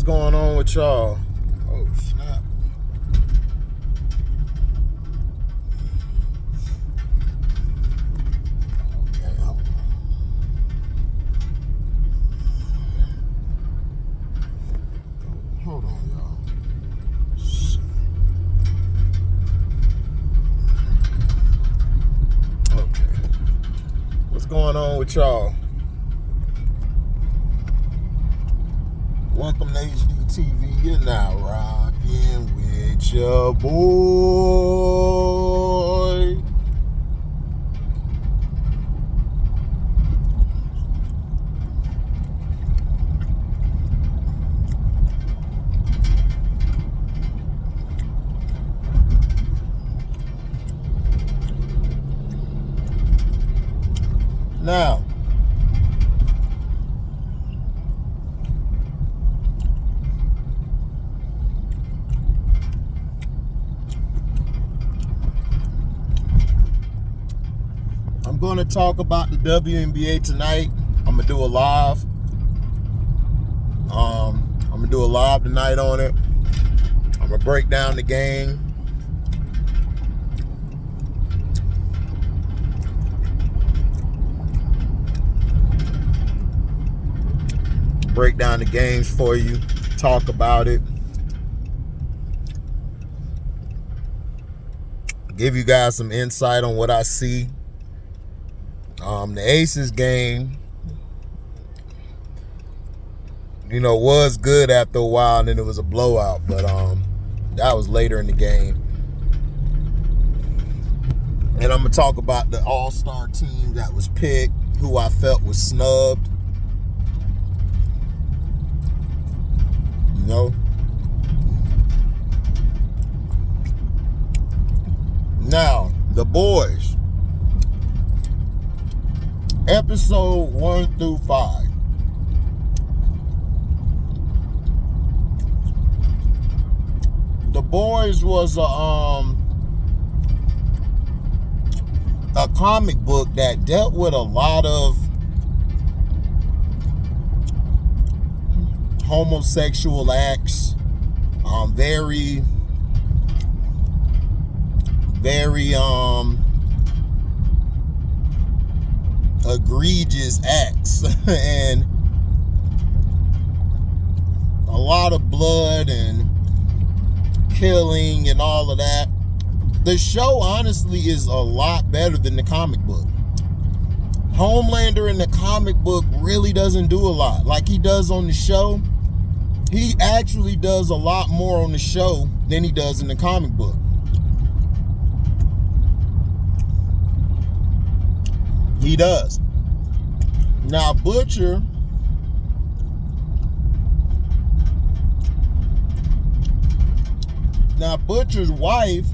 What's going on with y'all? Oh, snap. Okay, hold on, y'all. Okay. What's going on with y'all? Welcome to HDiiTV. You're now rocking with your boy. Now, I'm going to talk about the WNBA tonight. I'm going to do a live. I'm going to do a live tonight on it. I'm going to break down the game. Break down the games for you. Talk about it. Give you guys some insight on what I see. The Aces game, was good after a while, and then it was a blowout, but that was later in the game. And I'm gonna talk about the all-star team that was picked, who I felt was snubbed. Now, the boys. Episode 1 through 5. The Boys was a comic book that dealt with a lot of homosexual acts, very egregious acts and a lot of blood and killing and all of that. The show honestly is a lot better than the comic book. Homelander in the comic book really doesn't do a lot like he does on the show. He actually does a lot more on the show than he does in the comic book. He does. Now, Butcher's wife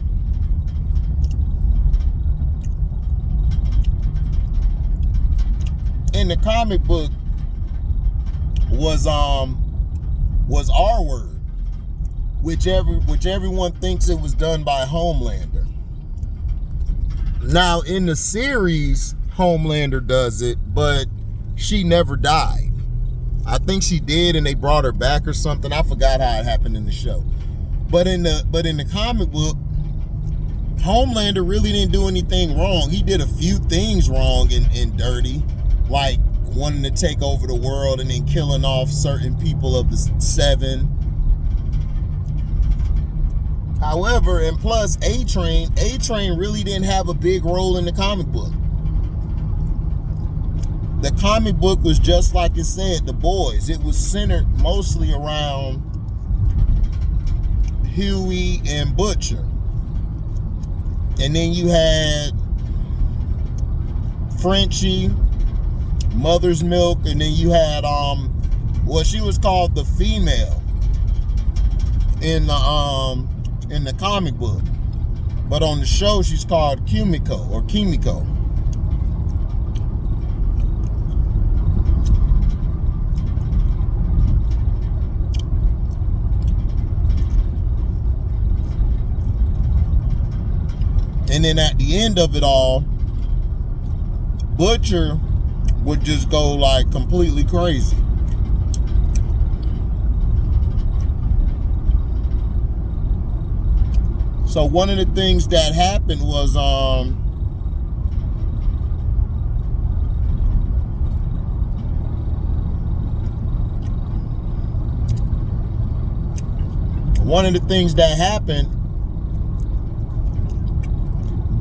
in the comic book was R-word, which everyone thinks it was done by Homelander. Now, in the series, Homelander does it, but she never died. I think she did, and they brought her back or something. I forgot how it happened in the show. But in the comic book, Homelander really didn't do anything wrong. He did a few things wrong and dirty, like wanting to take over the world and then killing off certain people of the Seven. However, and plus A-Train really didn't have a big role in the comic book. The comic book was just like it said, The Boys. It was centered mostly around Huey and Butcher. And then you had Frenchie, Mother's Milk, and then you had she was called the female in the comic book. But on the show she's called Kimiko. And then at the end of it all, Butcher would just go like completely crazy. So one of the things that happened was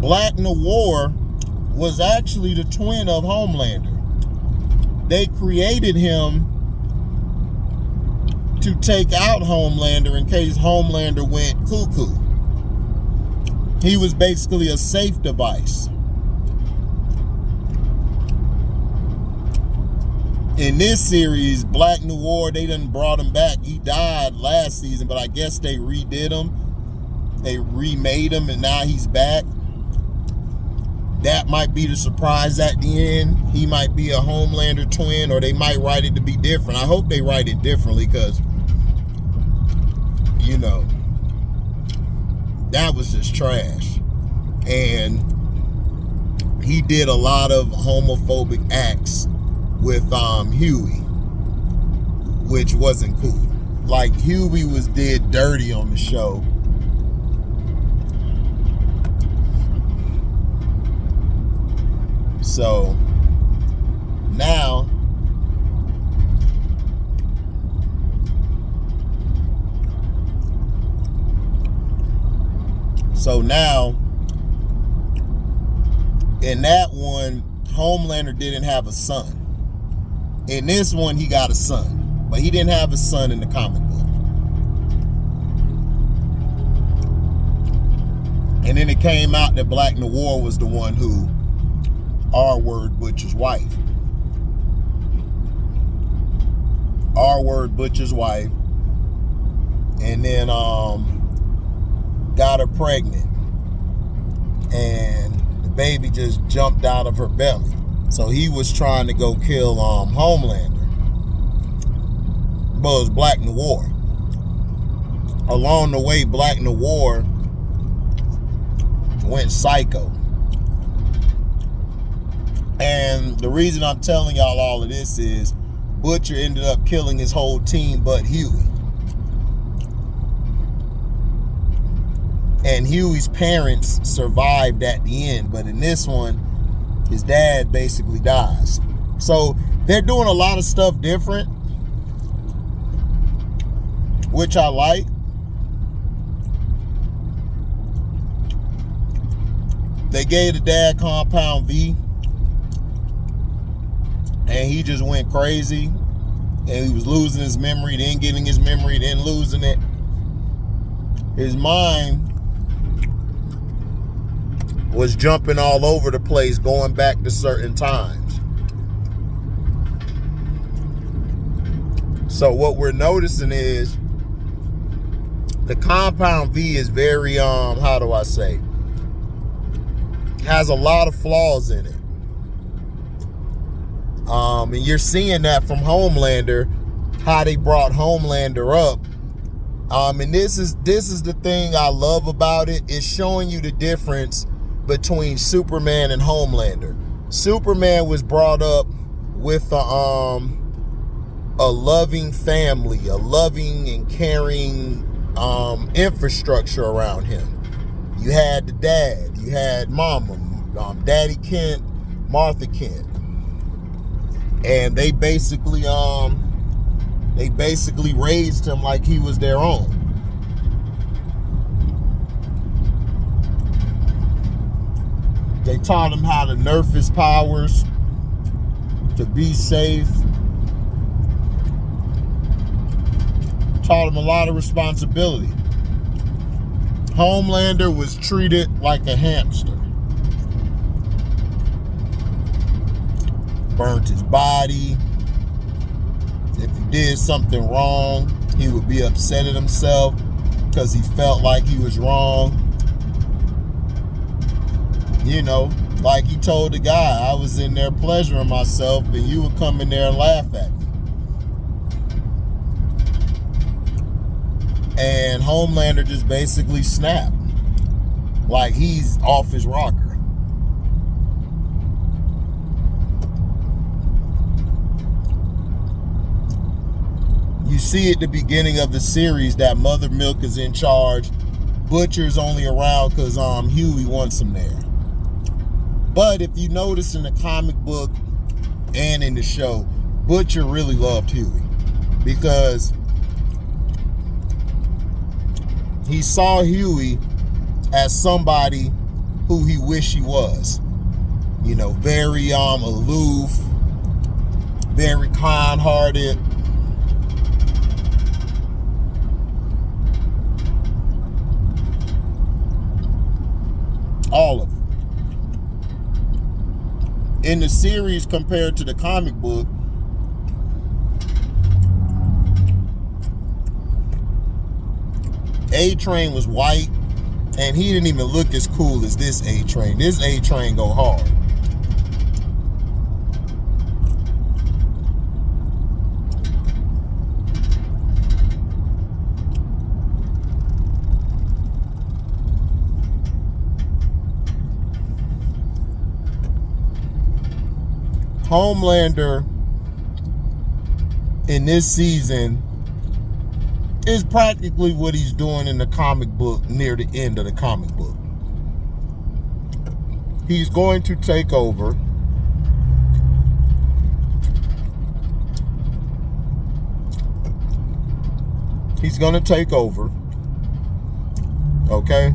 Black Noir was actually the twin of Homelander. They created him to take out Homelander in case Homelander went cuckoo. He was basically a safe device. In this series, Black Noir, they done brought him back. He died last season, but I guess they redid him. They remade him, and now he's back. That might be the surprise at the end. He might be a Homelander twin, or they might write it to be different. I hope they write it differently, because, you know, that was just trash. And he did a lot of homophobic acts with Huey, which wasn't cool. Like, Huey was did dirty on the show. So now in that one, Homelander didn't have a son. In this one, he got a son, but he didn't have a son in the comic book. And then it came out that Black Noir was the one who R-word Butcher's wife. R-word Butcher's wife. And then got her pregnant. And the baby just jumped out of her belly. So he was trying to go kill Homelander. But it was Black Noir. Along the way, Black Noir went psycho. And the reason I'm telling y'all all of this is Butcher ended up killing his whole team but Huey. And Huey's parents survived at the end, but in this one, his dad basically dies. So they're doing a lot of stuff different, which I like. They gave the dad Compound V, and he just went crazy, and he was losing his memory, then getting his memory, then losing it. His mind was jumping all over the place, going back to certain times. So what we're noticing is the Compound V is very, how do I say, has a lot of flaws in it. And you're seeing that from Homelander, how they brought Homelander up. And this is the thing I love about it. It's showing you the difference between Superman and Homelander. Superman was brought up with a loving family, a loving and caring infrastructure around him. You had the dad, you had Mama, Daddy Kent, Martha Kent. And they basically raised him like he was their own. They taught him how to nerf his powers, to be safe. Taught him a lot of responsibility. Homelander was treated like a hamster. Burnt his body. If he did something wrong, he would be upset at himself because he felt like he was wrong. You know, like he told the guy, I was in there pleasuring myself and you would come in there and laugh at me. And Homelander just basically snapped. Like he's off his rocker. You see at the beginning of the series that Mother Milk is in charge Butcher's only around because Huey wants him there. But if you notice in the comic book and in the show, Butcher really loved Huey because he saw Huey as somebody who he wished he was. You know, very aloof, very kind-hearted. All of it. In the series compared to the comic book, A-Train was white, and he didn't even look as cool as this A-Train. This A-Train go hard. Homelander in this season is practically what he's doing in the comic book near the end of the comic book. He's going to take over. He's going to take over. Okay?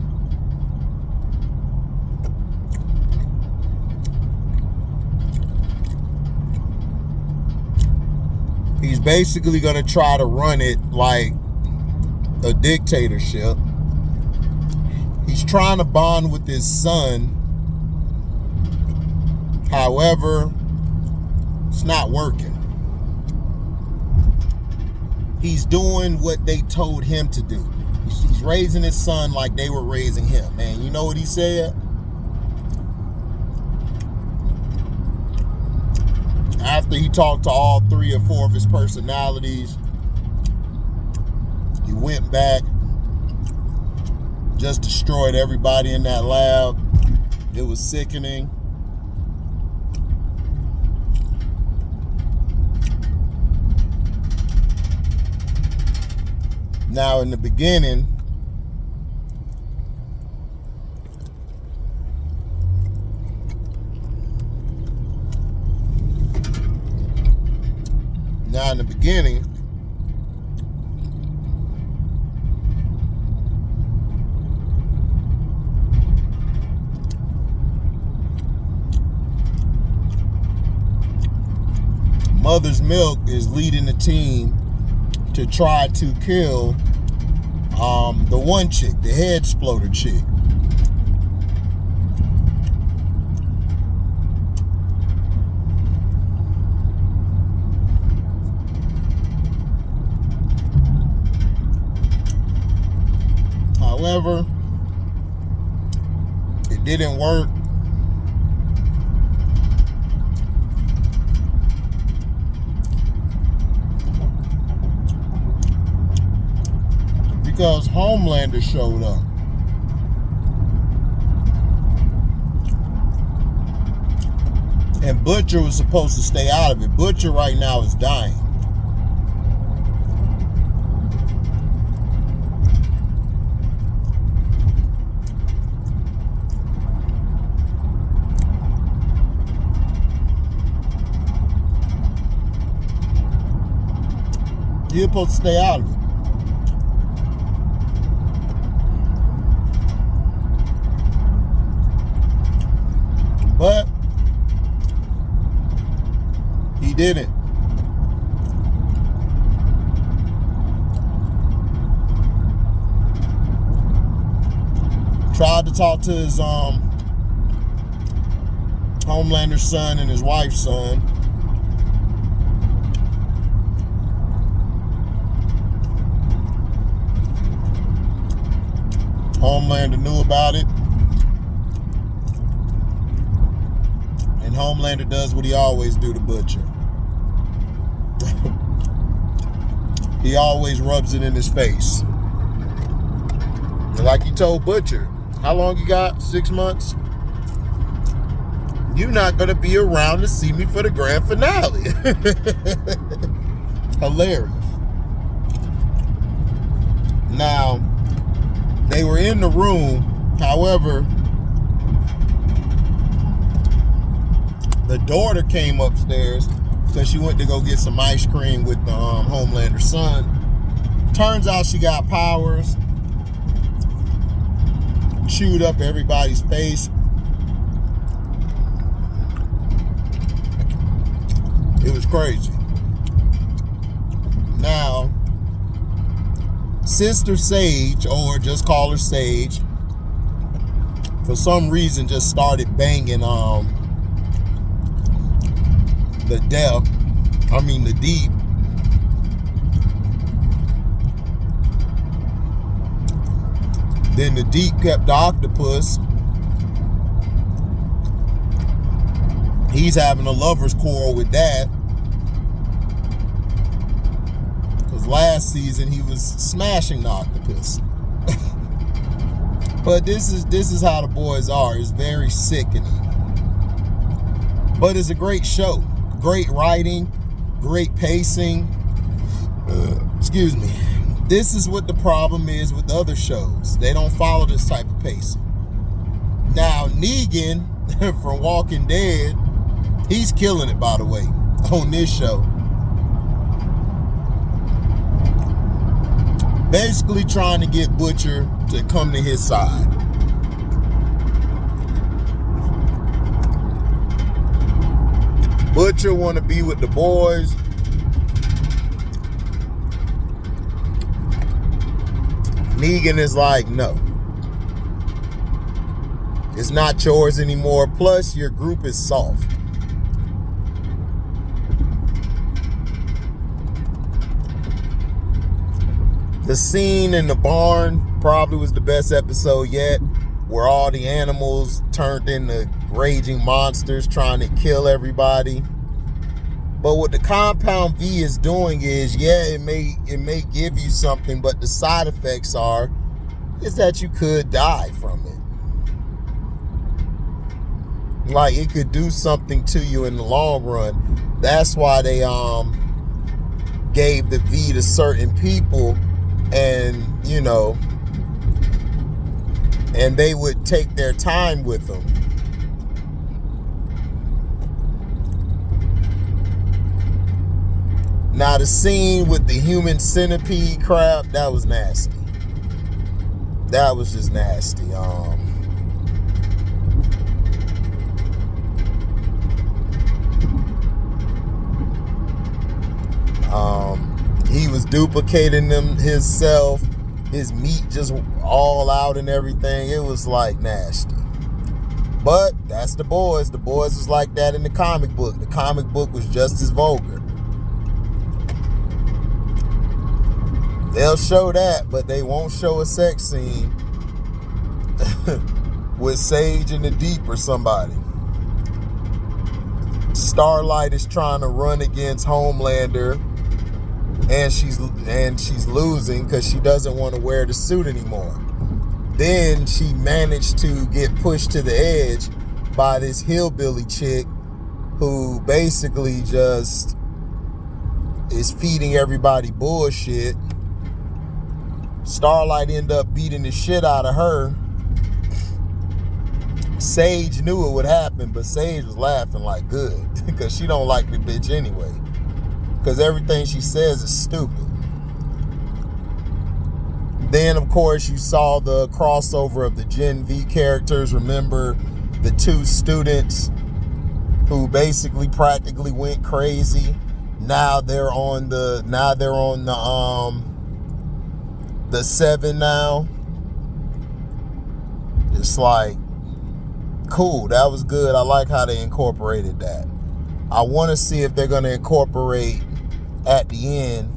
He's basically going to try to run it like a dictatorship. He's trying to bond with his son. However, it's not working. He's doing what they told him to do. He's raising his son like they were raising him. Man, you know what he said? After he talked to all 3 or 4 of his personalities, he went back, just destroyed everybody in that lab. It was sickening. Now, in the beginning, Mother's Milk is leading the team to try to kill the one chick, the head exploder chick. However, it didn't work. Because Homelander showed up. And Butcher was supposed to stay out of it. Butcher right now is dying. You're supposed to stay out of it. But he didn't. Tried to talk to his Homelander's son and his wife's son. Homelander knew about it. And Homelander does what he always do to Butcher. He always rubs it in his face. And like he told Butcher, how long you got? 6 months? You're not going to be around to see me for the grand finale. Hilarious. Now, They were in the room. However, the daughter came upstairs because she went to go get some ice cream with the Homelander's son. Turns out she got powers. Chewed up everybody's face. It was crazy. Now, Sister Sage, or just call her Sage, for some reason just started banging the deep. Then the deep kept the octopus. He's having a lover's quarrel with that. Because last season he was smashing the octopus. But this is how the boys are. It's very sickening. But it's a great show. Great writing. Great pacing. Excuse me. This is what the problem is with other shows. They don't follow this type of pacing. Now, Negan from Walking Dead, he's killing it, by the way, on this show. Basically trying to get Butcher to come to his side. Butcher want to be with the boys. Negan is like, no. It's not yours anymore. Plus, your group is soft. The scene in the barn probably was the best episode yet, where all the animals turned into raging monsters trying to kill everybody. But what the Compound V is doing is, yeah, it may give you something, but the side effects is that you could die from it. Like, it could do something to you in the long run. That's why they gave the V to certain people, and and they would take their time with them. Now, the scene with the human centipede crap, that was nasty. That was just nasty. He was duplicating himself, his meat just all out and everything. It was like nasty. But that's the boys. The boys was like that in the comic book. The comic book was just as vulgar. They'll show that, but they won't show a sex scene with Sage in the Deep or somebody. Starlight is trying to run against Homelander, and she's losing because she doesn't want to wear the suit anymore. Then she managed to get pushed to the edge by this hillbilly chick who basically just is feeding everybody bullshit. Starlight ended up beating the shit out of her. Sage knew it would happen, but Sage was laughing like good because she don't like the bitch anyway. Because everything she says is stupid. Then, of course, you saw the crossover of the Gen V characters. Remember the two students who basically practically went crazy. Now they're on the 7 now. It's like, cool, that was good. I like how they incorporated that. I want to see if they're going to incorporate at the end,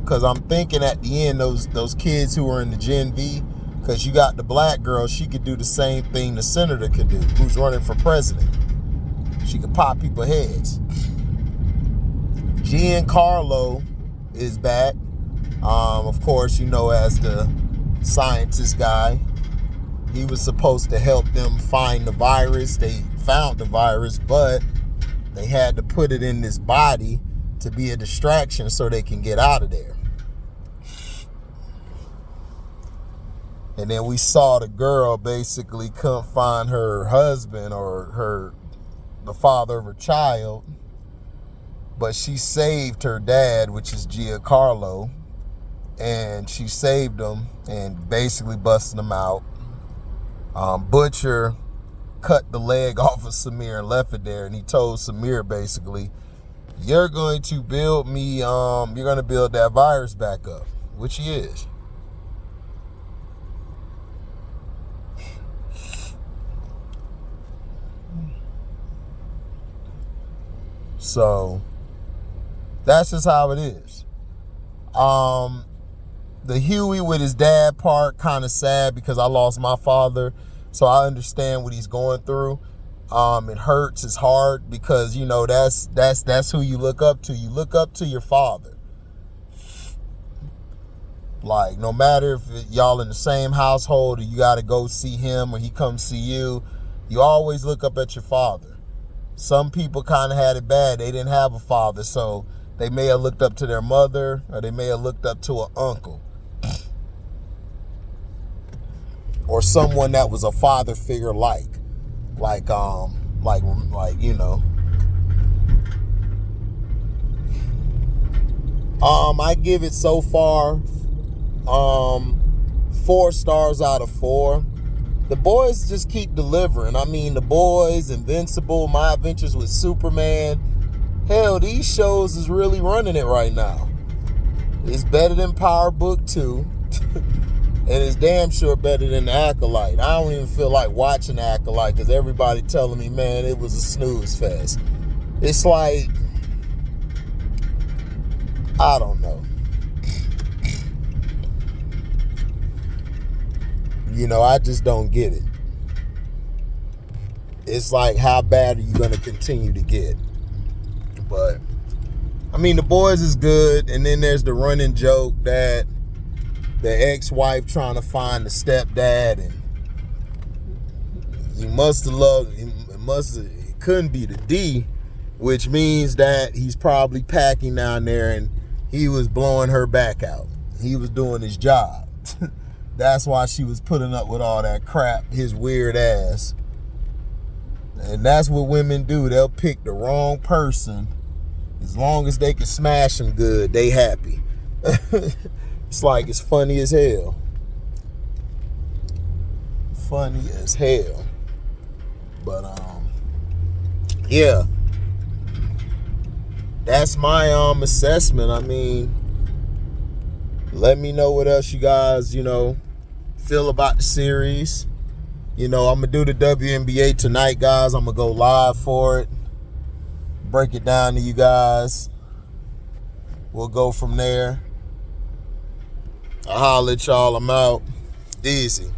because I'm thinking at the end those kids who are in the Gen V, because you got the black girl, she could do the same thing the senator could do, who's running for president. She could pop people's heads. Giancarlo is back. Of course, as the scientist guy. He was supposed to help them find the virus. They found the virus, but they had to put it in this body to be a distraction so they can get out of there. And then we saw the girl basically couldn't find her husband or the father of her child, but she saved her dad, which is Giancarlo, and she saved him and basically busted him out. Butcher cut the leg off of Samir and left it there, and he told Samir basically, you're going to build me, you're going to build that virus back up, which he is. So that's just how it is. The Huey with his dad part, kind of sad because I lost my father, so I understand what he's going through. It hurts, it's hard because, you know, that's who you look up to. You look up to your father. Like, no matter if y'all in the same household or you got to go see him or he comes see you, you always look up at your father. Some people kind of had it bad. They didn't have a father, so they may have looked up to their mother or they may have looked up to an uncle or someone that was a father figure like you know. I give it so far 4 stars out of 4. The boys just keep delivering. I mean, The Boys, Invincible, My Adventures with Superman. Hell, these shows is really running it right now. It's better than Power Book 2. And it's damn sure better than The Acolyte. I don't even feel like watching The Acolyte because everybody telling me, man, it was a snooze fest. It's like, I don't know. You know, I just don't get it. It's like, how bad are you going to continue to get? But, I mean, The Boys is good. And then there's the running joke that the ex-wife trying to find the stepdad. And he must have loved, it couldn't be the D, which means that he's probably packing down there and he was blowing her back out. He was doing his job. That's why she was putting up with all that crap, his weird ass. And that's what women do. They'll pick the wrong person. As long as they can smash them good, they happy. It's like, it's funny as hell. Funny as hell. But, yeah. That's my assessment. I mean, let me know what else you guys, you know, feel about the series. You know, I'm going to do the WNBA tonight, guys. I'm going to go live for it. Break it down to you guys. We'll go from there. I'll holler at y'all. I'm out. Easy.